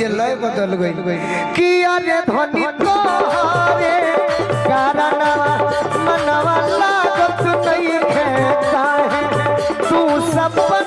जे लय बदल गई कि अरे धनी तोहरे कारण मनवा लागत नहीं है काहे तू सपना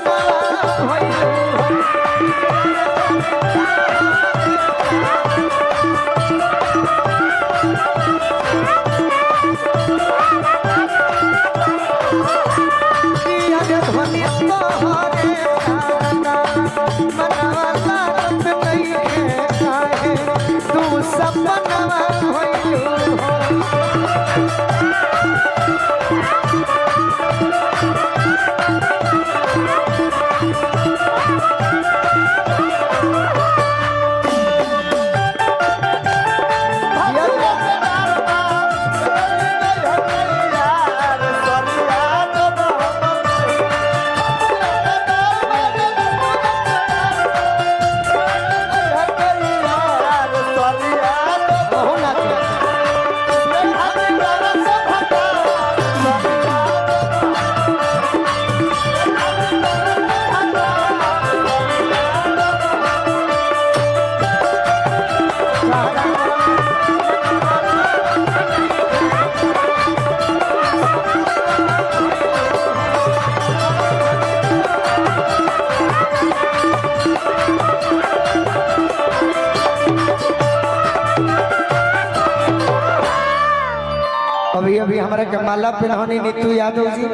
अभी अभी हमारे के माला पिन्हनी नीतू यादव जी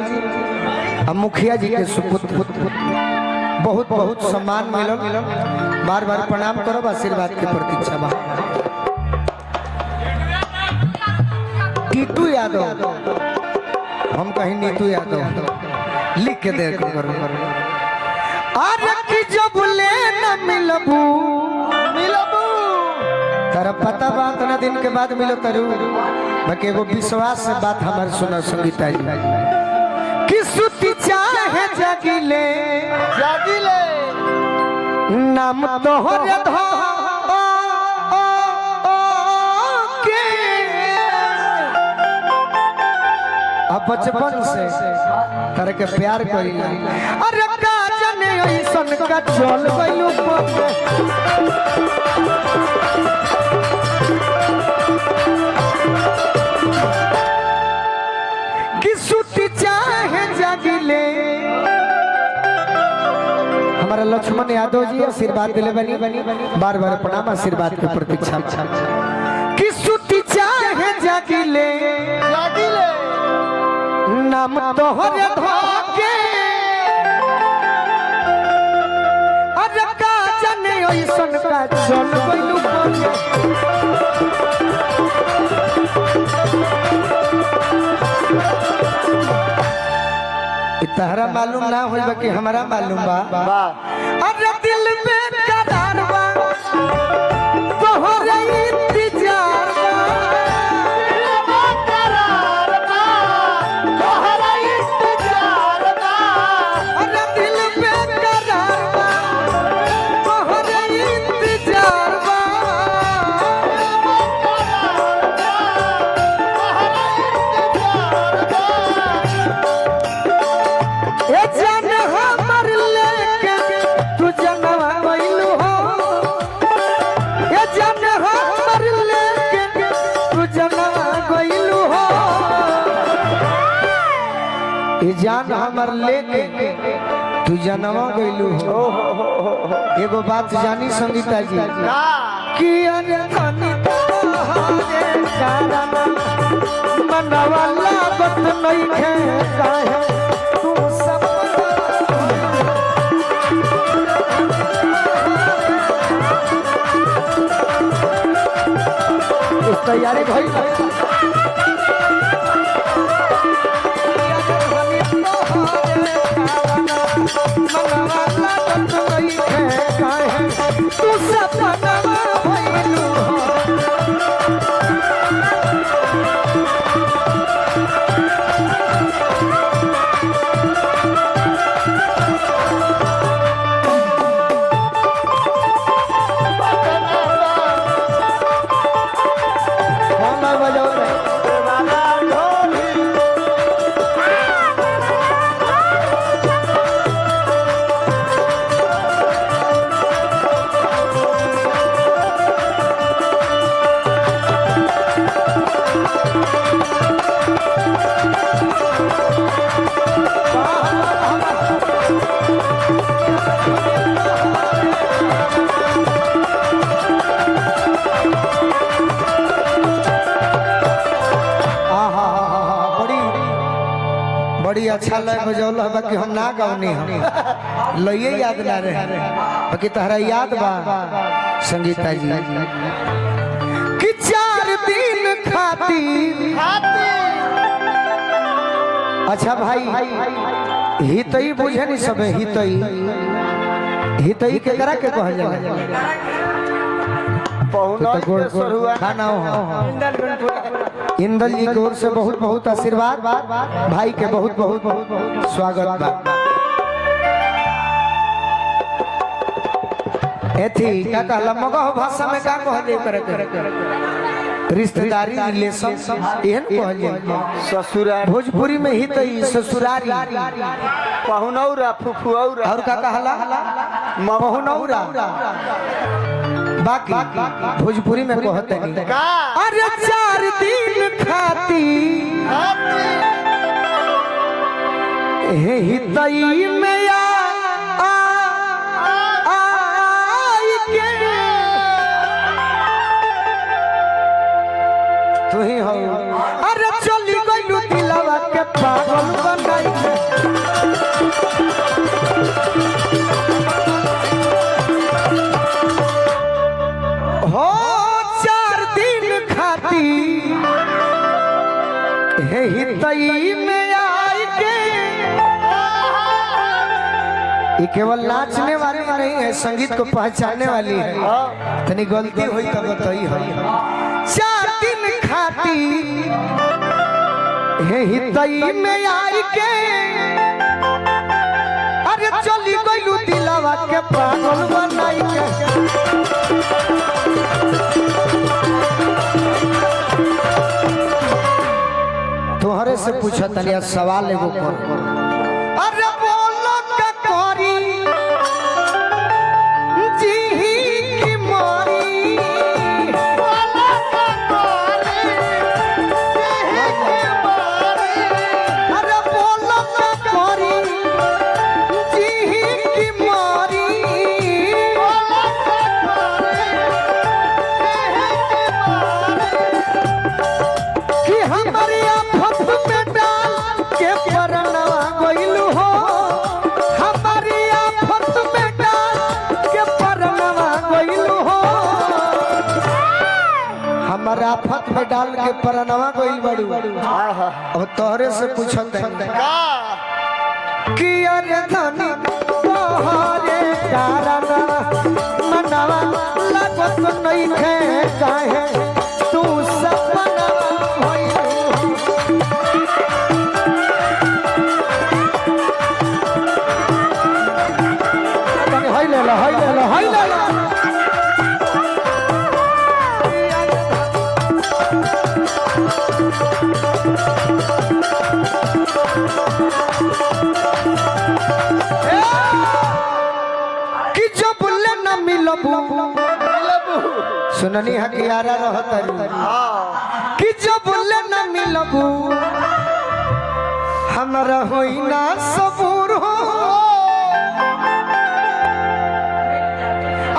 और मुखिया जी के सुपुत्र बहुत बहुत सम्मान मिलो बार बार प्रणाम करो आशीर्वाद की प्रतीक्षा बा टीटू यादव हम कहीं नीतू यादव लिख के दे करो अरे कि जब ले न मिलबू तारा पता बा तना दिन के बाद मिलो करू बाकी एगो विश्वास से बात हमारे सुना संगीता जी कि सुती चाहे जागिले नाम तोहरे धो के अब बचपन से तारे के प्यार करीला अरे का जाने ऐसन का चल गइलू हमारा लक्ष्मण यादव जी आशीर्वाद दिले बनी बार बार प्रणाम आशीर्वाद की प्रतीक्षा कि सुती चाहे जागिले नाम तोहरे धोके अरे का जाने ऐसन का चल गइलू तहरा मालूम ना होई बा कि हमारा मालूम बा अरे दिल में करार बा तोहरे इंतजार बा करार बा तोहरे इंतजार बा अरे दिल में करार बा तोहरे इंतजार बा ए जान हमर लेके तू जनवा गइलू हो ए जान हमर लेके तू जनवा गइलू हो ए जान हमर लेके तू जनवा गइलू हो एगो बात जानी संगीता जी कि अरे धनी तोहरे कारण मनवा लागत नहीं है काहे तू सब तैयारी भाई तू सपना अच्छा लय बजौल बा कि हम ना गवनी हम लइए याद ना रहे बाकी तहरा याद बा संगीता जी कि 4 दिन खातिर अच्छा भाई हितई बुझे नहीं सब हितई के करा के कहल जाला खाना इंदल जी की ओर से बहुत बहुत आशीर्वाद भाई के बहुत बहुत स्वागत बा एथी का कहला मगह भाषा में का कह दे करे रिश्तेदारी रिलेशन एहन कहल जाय ससुरारी भोजपुरी में ही तो ससुरारी पहुनौरा फुफुऔरा और का कहला पहुनौरा बाकी भोजपुरी में कहते नहीं अरे 4 दिन खाती हितई में आई के तू ही हो अरे चली गइलू दिलवा के पागल बनाई हो 4 दिन खाती हितई में आई के ये केवल नाचने वाली नहीं है संगीत को पहचानने वाली है तनी गलती हुई तो बताई है 4 दिन खाती हितई में आई के अरे चली गइलू दिलवा के पागल बनाई के तोहरे से पूछा तनिया सवाल एगो कर अरे बोलो का करी जी की मारी बोलो का करी जी की मारी अरे बोलो का करी जी की मारी बोलो का करी कि हमारी आफत में डाल के परनवा गइल बड़ू अब तोहरे से पूछत कि अरे धनी तोहरे कारण मनवा लागत नहीं थे काहे तू सपना हाय ले ला हाय ले ला हाय ले ला कि जब ले न मिलबू सुननी हकियारा रहत कि जब ले न मिलबू हमरा होई ना सबूर हो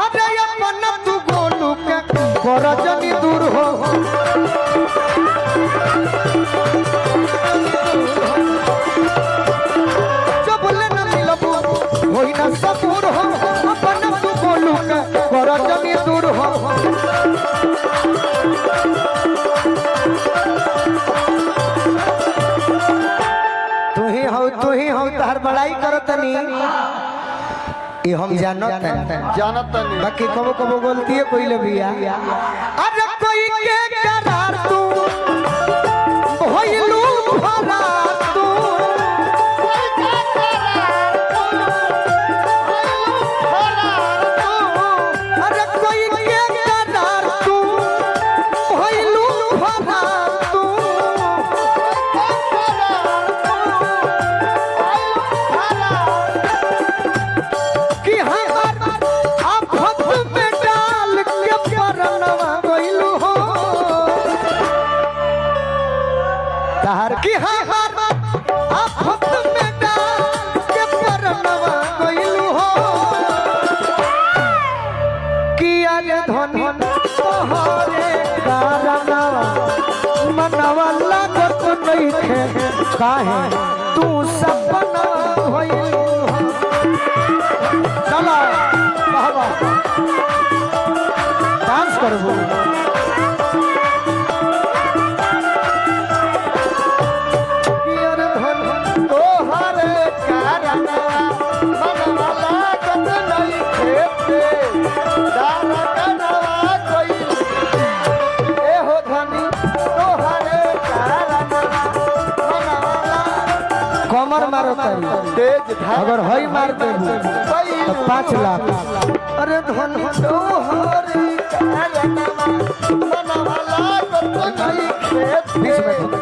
अरे अपन तू गोलू के करजनी दूर हो जब ले न मिलबू होई ना सबूर हो अपन तू गोलू के करजनी दूर हो तू ही हो तहर बड़ाई करत नहीं ये हम जानत नहीं बाकी कबो कबो गलती है कोई लबिया अरे कोई के करार तू होइलू फरार तू कोई के करार तू होइलू फरार तू अरे कोई के करार तू होइलू फरार तू कि हर आफत में डाल के परनवा गइलू हो तहर कि हर आफत में डाल के परनवा गइलू हो कि अरे धनी तोहरे कारणवा मनवा लागत नहीं थे काहे तू तू सपना भइल चला बाबा डांस करबो कियर धन तोहरे कारणवा मनवा लागत नहीं खेते दाना कनवा कोई ए हो धनी तोहरे कारणवा मनवा लागत कमर मारो तारी तेज धार अगर हई मार देबू तो 5 लाख अरे धन तोहरे कारणवा मनवा लागत नहीं खेते